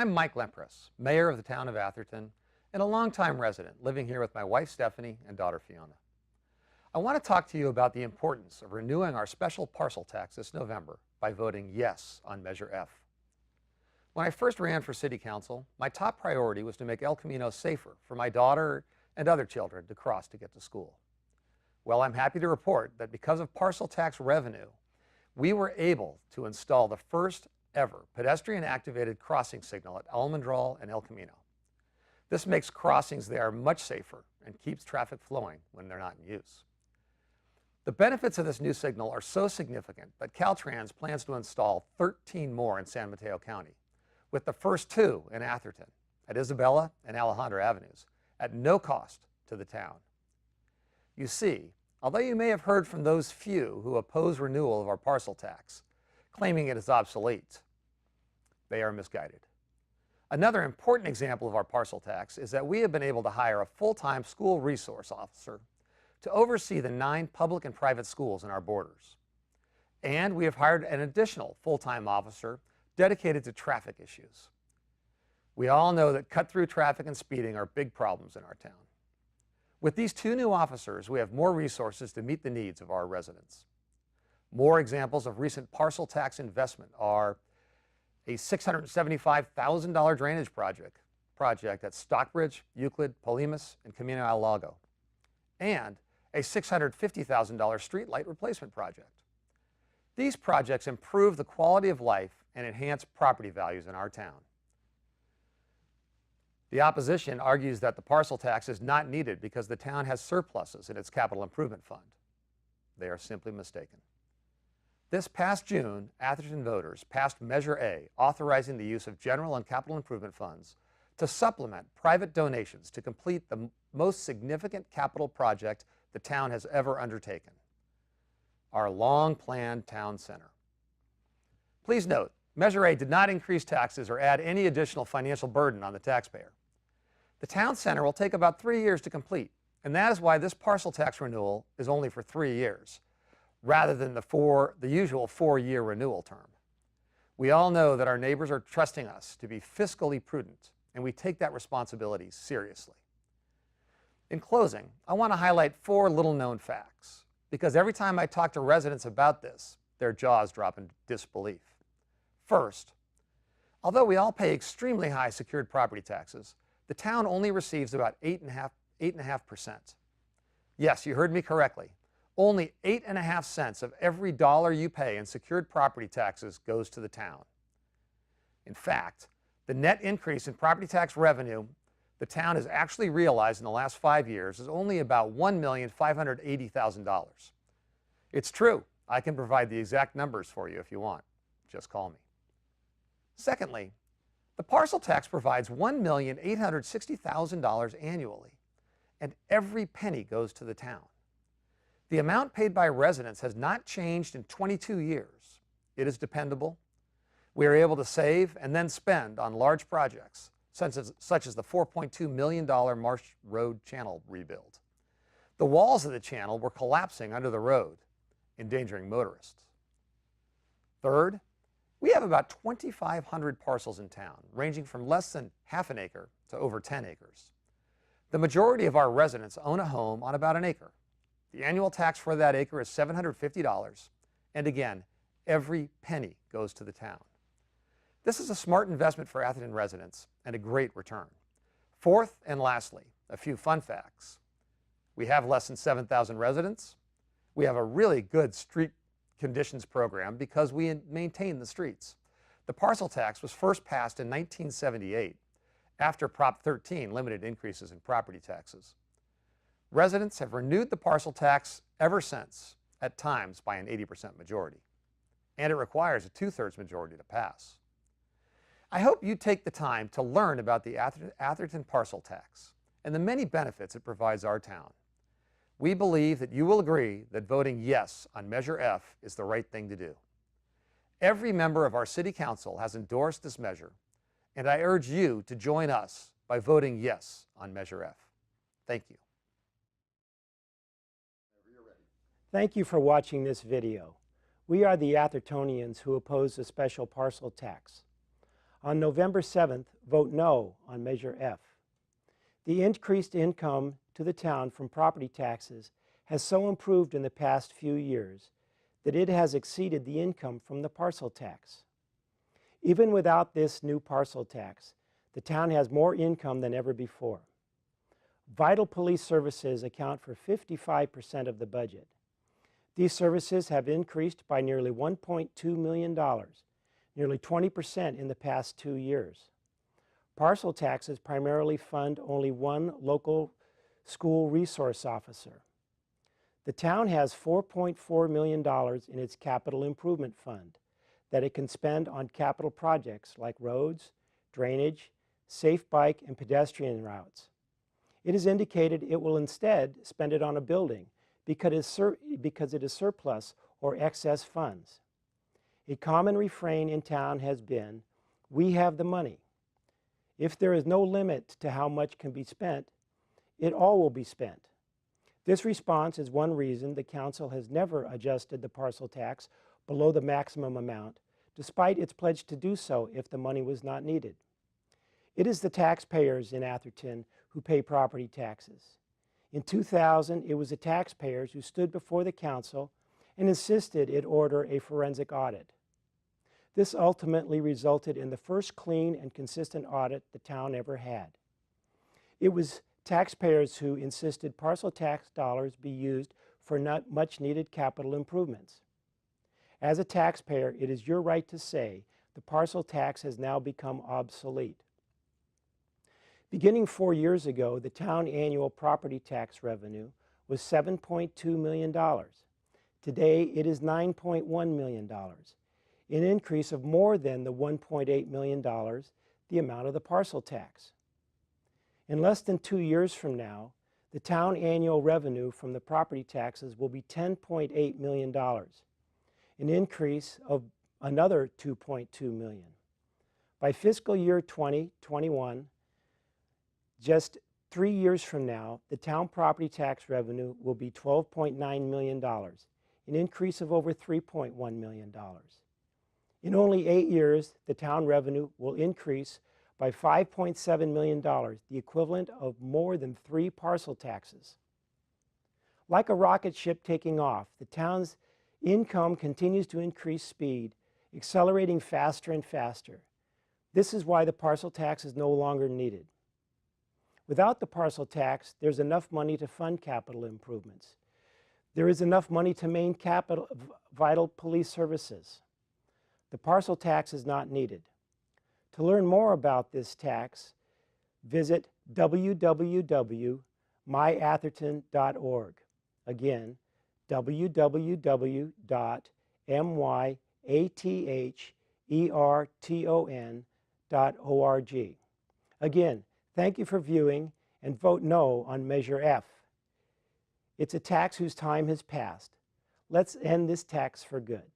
I'm Mike Lempress, mayor of the town of Atherton and a longtime resident living here with my wife Stephanie and daughter Fiona. I want to talk to you about the importance of renewing our special parcel tax this November by voting yes on Measure F. When I first ran for city council, my top priority was to make El Camino safer for my daughter and other children to cross to get to school. Well, I'm happy to report that because of parcel tax revenue, we were able to install the first ever pedestrian-activated crossing signal at Almendral and El Camino. This makes crossings there much safer and keeps traffic flowing when they're not in use. The benefits of this new signal are so significant that Caltrans plans to install 13 more in San Mateo County, with the first 2 in Atherton, at Isabella and Alejandra Avenues, at no cost to the town. You see, although you may have heard from those few who oppose renewal of our parcel tax, claiming it is obsolete, they are misguided. Another important example of our parcel tax is that we have been able to hire a full-time school resource officer to oversee the 9 public and private schools in our borders. And we have hired an additional full-time officer dedicated to traffic issues. We all know that cut-through traffic and speeding are big problems in our town. With these 2 new officers, we have more resources to meet the needs of our residents. More examples of recent parcel tax investment are a $675,000 drainage project at Stockbridge, Euclid, Polimas, and Camino al Lago, and a $650,000 streetlight replacement project. These projects improve the quality of life and enhance property values in our town. The opposition argues that the parcel tax is not needed because the town has surpluses in its capital improvement fund. They are simply mistaken. This past June, Atherton voters passed Measure A, authorizing the use of general and capital improvement funds to supplement private donations to complete the most significant capital project the town has ever undertaken, our long-planned town center. Please note, Measure A did not increase taxes or add any additional financial burden on the taxpayer. The town center will take about 3 years to complete, and that is why this parcel tax renewal is only for 3 years, rather than the usual 4-year renewal term. We all know that our neighbors are trusting us to be fiscally prudent, and we take that responsibility seriously. In closing, I want to highlight 4 little-known facts, because every time I talk to residents about this, their jaws drop in disbelief. First, although we all pay extremely high secured property taxes, the town only receives about 8.5%. Yes, you heard me correctly. Only 8.5 cents of every dollar you pay in secured property taxes goes to the town. In fact, the net increase in property tax revenue the town has actually realized in the last 5 years is only about $1,580,000. It's true. I can provide the exact numbers for you if you want. Just call me. Secondly, the parcel tax provides $1,860,000 annually, and every penny goes to the town. The amount paid by residents has not changed in 22 years. It is dependable. We are able to save and then spend on large projects, such as the $4.2 million Marsh Road Channel rebuild. The walls of the channel were collapsing under the road, endangering motorists. Third, we have about 2,500 parcels in town, ranging from less than half an acre to over 10 acres. The majority of our residents own a home on about an acre. The annual tax for that acre is $750, and again, every penny goes to the town. This is a smart investment for Atherton residents and a great return. Fourth and lastly, a few fun facts. We have less than 7,000 residents. We have a really good street conditions program because we maintain the streets. The parcel tax was first passed in 1978 after Prop 13 limited increases in property taxes. Residents have renewed the parcel tax ever since, at times by an 80% majority, and it requires a 2/3 majority to pass. I hope you take the time to learn about the Atherton parcel tax and the many benefits it provides our town. We believe that you will agree that voting yes on Measure F is the right thing to do. Every member of our City Council has endorsed this measure, and I urge you to join us by voting yes on Measure F. Thank you. Thank you for watching this video. We are the Athertonians who oppose the special parcel tax. On November 7th, vote no on Measure F. The increased income to the town from property taxes has so improved in the past few years that it has exceeded the income from the parcel tax. Even without this new parcel tax, the town has more income than ever before. Vital police services account for 55% of the budget. These services have increased by nearly $1.2 million, nearly 20% in the past 2 years. Parcel taxes primarily fund only one local school resource officer. The town has $4.4 million in its capital improvement fund that it can spend on capital projects like roads, drainage, safe bike and pedestrian routes. It has indicated it will instead spend it on a building because it is surplus or excess funds. A common refrain in town has been, "We have the money." If there is no limit to how much can be spent, it all will be spent. This response is one reason the council has never adjusted the parcel tax below the maximum amount, despite its pledge to do so if the money was not needed. It is the taxpayers in Atherton who pay property taxes. In 2000, it was the taxpayers who stood before the council and insisted it order a forensic audit. This ultimately resulted in the first clean and consistent audit the town ever had. It was taxpayers who insisted parcel tax dollars be used for not much needed capital improvements. As a taxpayer, it is your right to say the parcel tax has now become obsolete. Beginning 4 years ago, the town annual property tax revenue was $7.2 million. Today, it is $9.1 million, an increase of more than the $1.8 million, the amount of the parcel tax. In less than 2 years from now, the town annual revenue from the property taxes will be $10.8 million, an increase of another $2.2 million. By fiscal year 2021, just 3 years from now, the town property tax revenue will be $12.9 million, an increase of over $3.1 million. In only 8 years, the town revenue will increase by $5.7 million, the equivalent of more than 3 parcel taxes. Like a rocket ship taking off, the town's income continues to increase speed, accelerating faster and faster. This is why the parcel tax is no longer needed. Without the parcel tax, there's enough money to fund capital improvements. There is enough money to maintain vital police services. The parcel tax is not needed. To learn more about this tax, visit www.myatherton.org. Again, www.myatherton.org. Again, thank you for viewing and vote no on Measure F. It's a tax whose time has passed. Let's end this tax for good.